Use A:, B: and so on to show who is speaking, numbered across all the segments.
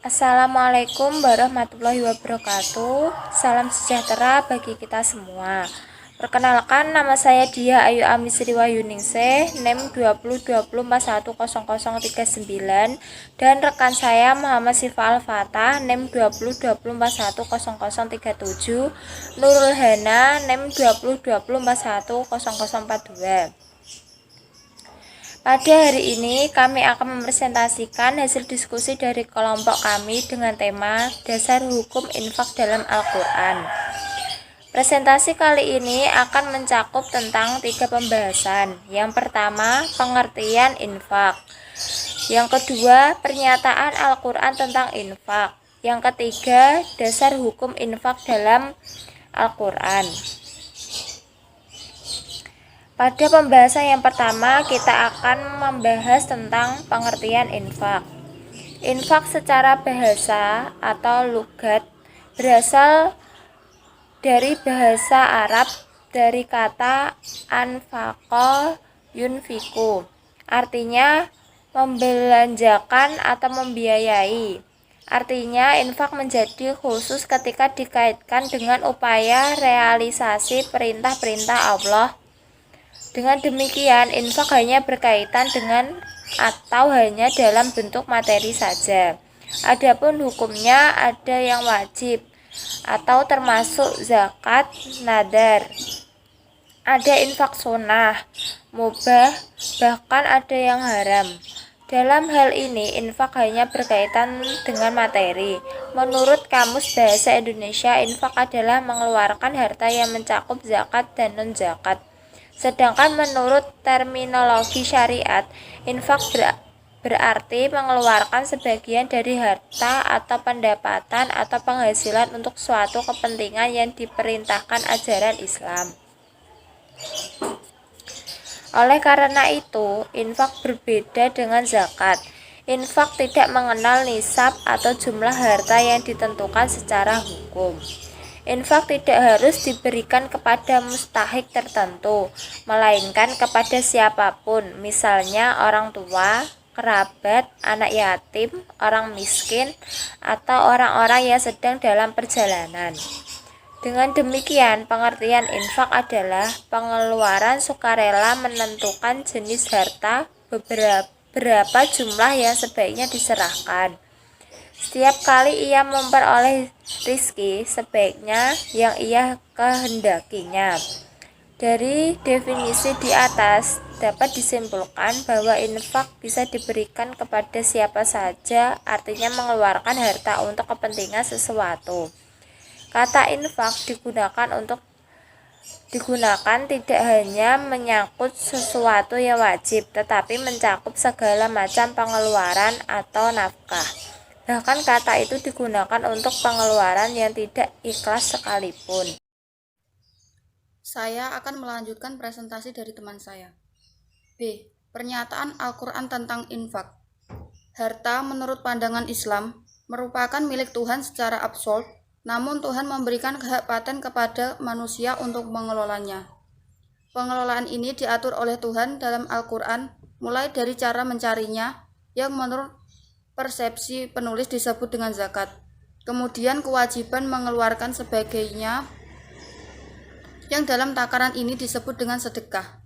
A: Assalamualaikum warahmatullahi wabarakatuh. Salam sejahtera bagi kita semua. Perkenalkan, nama saya Dia Ayu Amisri Wahyuningsih, NIM 2020410039, dan rekan saya Muhammad Sifa Al-Fatah, NIM 2020410037, Nurul Hana, NIM 2020410042. Pada hari ini kami akan mempresentasikan hasil diskusi dari kelompok kami dengan tema Dasar Hukum Infak dalam Al-Quran. Presentasi kali ini akan mencakup tentang 3 pembahasan. Yang pertama, pengertian infak. Yang kedua, pernyataan Al-Quran tentang infak. Yang ketiga, dasar hukum infak dalam Al-Quran. Pada pembahasan yang pertama, kita akan membahas tentang pengertian infak. Infak secara bahasa atau lugat berasal dari bahasa Arab dari kata anfaqa yunfiku, artinya membelanjakan atau membiayai. Artinya, infak menjadi khusus ketika dikaitkan dengan upaya realisasi perintah-perintah Allah. Dengan demikian, infak hanya berkaitan dengan atau hanya dalam bentuk materi saja. Adapun hukumnya ada yang wajib atau termasuk zakat, nadar. Ada infak sunnah, mubah, bahkan ada yang haram. Dalam hal ini, infak hanya berkaitan dengan materi. Menurut Kamus Bahasa Indonesia, infak adalah mengeluarkan harta yang mencakup zakat dan non-zakat. Sedangkan menurut terminologi syariat, infak berarti mengeluarkan sebagian dari harta atau pendapatan atau penghasilan untuk suatu kepentingan yang diperintahkan ajaran Islam. Oleh karena itu, infak berbeda dengan zakat. Infak tidak mengenal nisab atau jumlah harta yang ditentukan secara hukum. Infak tidak harus diberikan kepada mustahik tertentu, melainkan kepada siapapun, misalnya orang tua, kerabat, anak yatim, orang miskin, atau orang-orang yang sedang dalam perjalanan. Dengan demikian, pengertian infak adalah pengeluaran sukarela menentukan jenis harta, berapa jumlah yang sebaiknya diserahkan. Setiap kali ia memperoleh rizki, sebaiknya yang ia kehendakinya. Dari definisi di atas, dapat disimpulkan bahwa infak bisa diberikan kepada siapa saja, artinya mengeluarkan harta untuk kepentingan sesuatu. Kata infak digunakan tidak hanya menyangkut sesuatu yang wajib, tetapi mencakup segala macam pengeluaran atau nafkah. Bahkan kata itu digunakan untuk pengeluaran yang tidak ikhlas sekalipun.
B: Saya akan melanjutkan presentasi dari teman saya. B. Pernyataan Al-Quran tentang infak. Harta menurut pandangan Islam merupakan milik Tuhan secara absolut, namun Tuhan memberikan hak paten kepada manusia untuk mengelolanya. Pengelolaan ini diatur oleh Tuhan dalam Al-Quran, mulai dari cara mencarinya, yang menurut persepsi penulis disebut dengan zakat. Kemudian kewajiban mengeluarkan sebagainya yang dalam takaran ini disebut dengan sedekah,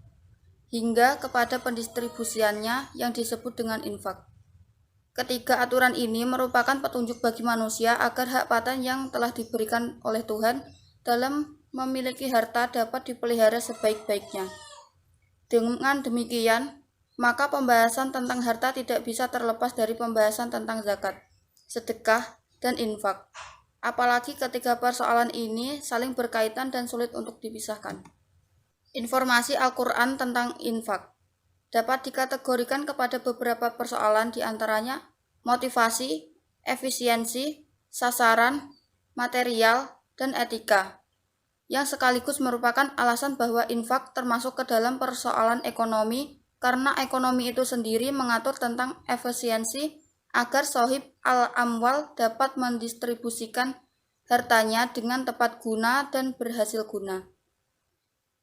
B: hingga kepada pendistribusiannya yang disebut dengan infak. Ketiga aturan ini merupakan petunjuk bagi manusia agar hak paten yang telah diberikan oleh Tuhan dalam memiliki harta dapat dipelihara sebaik-baiknya. Dengan demikian, maka pembahasan tentang harta tidak bisa terlepas dari pembahasan tentang zakat, sedekah, dan infak. Apalagi ketika persoalan ini saling berkaitan dan sulit untuk dipisahkan. Informasi Al-Quran tentang infak dapat dikategorikan kepada beberapa persoalan, diantaranya motivasi, efisiensi, sasaran, material, dan etika, yang sekaligus merupakan alasan bahwa infak termasuk ke dalam persoalan ekonomi, karena ekonomi itu sendiri mengatur tentang efisiensi agar sohib al-amwal dapat mendistribusikan hartanya dengan tepat guna dan berhasil guna.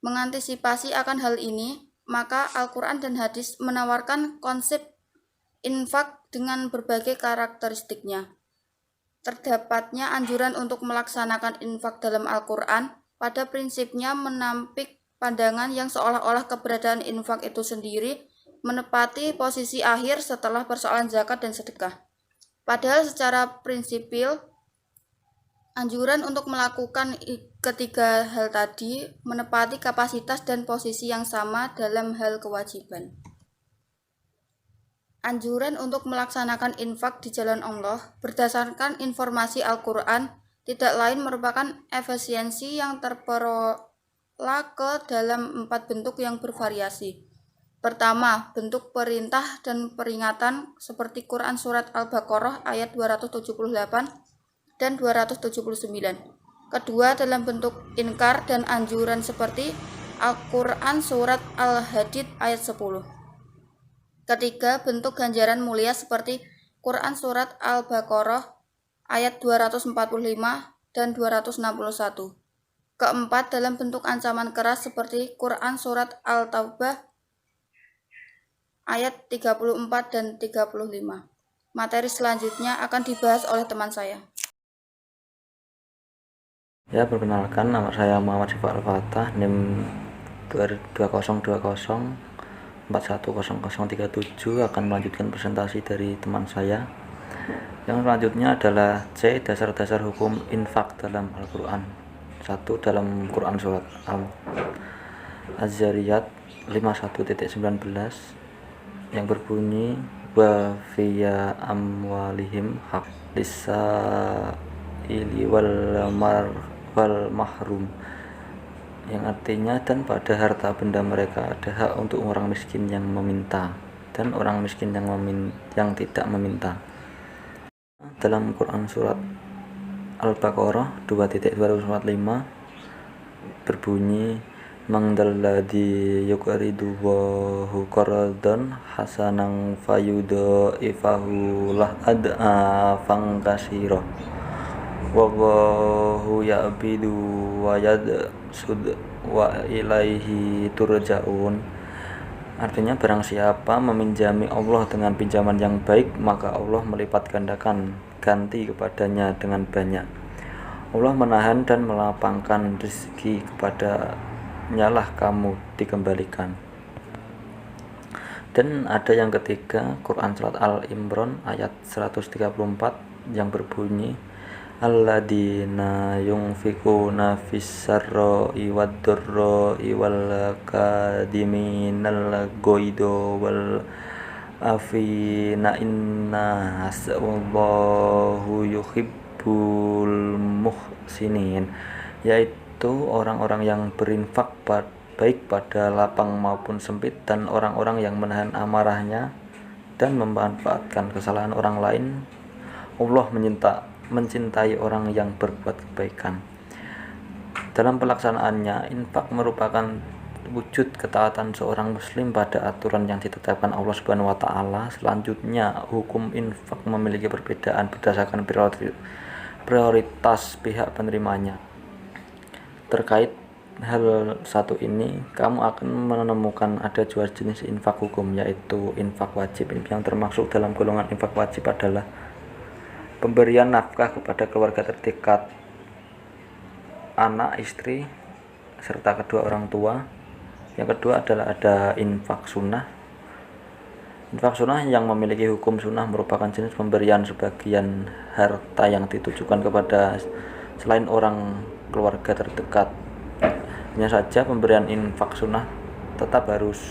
B: Mengantisipasi akan hal ini, maka Al-Quran dan hadis menawarkan konsep infak dengan berbagai karakteristiknya. Terdapatnya anjuran untuk melaksanakan infak dalam Al-Quran pada prinsipnya menampik pandangan yang seolah-olah keberadaan infak itu sendiri menepati posisi akhir setelah persoalan zakat dan sedekah. Padahal secara prinsipil, anjuran untuk melakukan ketiga hal tadi menepati kapasitas dan posisi yang sama dalam hal kewajiban. Anjuran untuk melaksanakan infak di jalan Allah berdasarkan informasi Al-Quran tidak lain merupakan efisiensi yang terperoleh ke dalam 4 bentuk yang bervariasi. Pertama, bentuk perintah dan peringatan seperti Quran Surat Al-Baqarah ayat 278 dan 279. Kedua, dalam bentuk inkar dan anjuran seperti Al-Quran Surat Al-Hadid ayat 10. Ketiga, bentuk ganjaran mulia seperti Quran Surat Al-Baqarah ayat 245 dan 261. Keempat, dalam bentuk ancaman keras seperti Quran Surat Al-Taubah ayat 34 dan 35. Materi selanjutnya akan dibahas oleh teman saya.
C: Ya, perkenalkan, nama saya Muhammad Syifa Al-Fatah, NIM 2020 410037, akan melanjutkan presentasi dari teman saya. Yang selanjutnya adalah C. Dasar-dasar hukum infak dalam Al-Quran. 1. Dalam Quran Surat Az-Zariyat 51.19 yang berbunyi wa fiya amwalihim haq lisaili wal mahrum, yang artinya dan pada harta benda mereka ada hak untuk orang miskin yang meminta dan orang miskin yang tidak meminta. Dalam Quran Surat Al-Baqarah 2.245 berbunyi man dzalladzi yuqridu Allahu qardan hasanan fayudha'ifahu lahu ad'afan katsira wallahu ya'bidu wa yadsud wa ilaihi turja'un. Artinya, barang siapa meminjami Allah dengan pinjaman yang baik, maka Allah melipat gandakan ganti kepadanya dengan banyak. Allah menahan dan melapangkan rezeki kepadanya lah kamu dikembalikan. Dan ada yang ketiga, Quran Surat Al-Imran ayat 134 yang berbunyi alladzina yunfikuna fis-sarra'i wad-dharra'i wal kadiminal ghaidha wal afina innas wallahu yuhibbul muhsinin, yaitu orang-orang yang berinfak baik pada lapang maupun sempit dan orang-orang yang menahan amarahnya dan memanfaatkan kesalahan orang lain. Allah mencintai orang yang berbuat kebaikan. Dalam pelaksanaannya, infak merupakan wujud ketaatan seorang muslim pada aturan yang ditetapkan Allah Subhanahu wa taala. Selanjutnya, hukum infak memiliki perbedaan berdasarkan prioritas pihak penerimanya. Terkait hal satu ini, kamu akan menemukan ada 2 jenis infak hukum, yaitu infak wajib. Yang termasuk dalam golongan infak wajib adalah pemberian nafkah kepada keluarga terdekat, anak, istri, serta kedua orang tua. Yang kedua adalah ada infak sunnah. Infak sunnah yang memiliki hukum sunnah merupakan jenis pemberian sebagian harta yang ditujukan kepada selain orang keluarga terdekat. Hanya saja pemberian infak sunnah tetap harus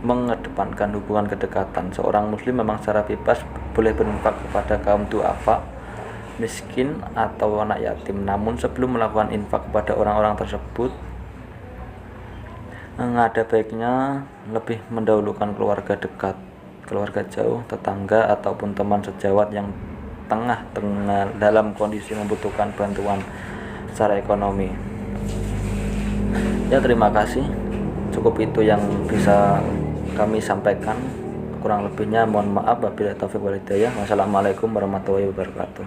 C: mengedepankan hubungan kedekatan. Seorang muslim memang secara bebas boleh berinfak kepada kaum du'afa, miskin, atau anak yatim. Namun sebelum melakukan infak kepada orang-orang tersebut, ada baiknya lebih mendahulukan keluarga dekat, keluarga jauh, tetangga, ataupun teman sejawat yang tengah dalam kondisi membutuhkan bantuan secara ekonomi. Ya, terima kasih. Cukup itu yang bisa kami sampaikan. Kurang lebihnya mohon maaf. Wabillahi taufiq wal hidayah. Wassalamualaikum warahmatullahi wabarakatuh.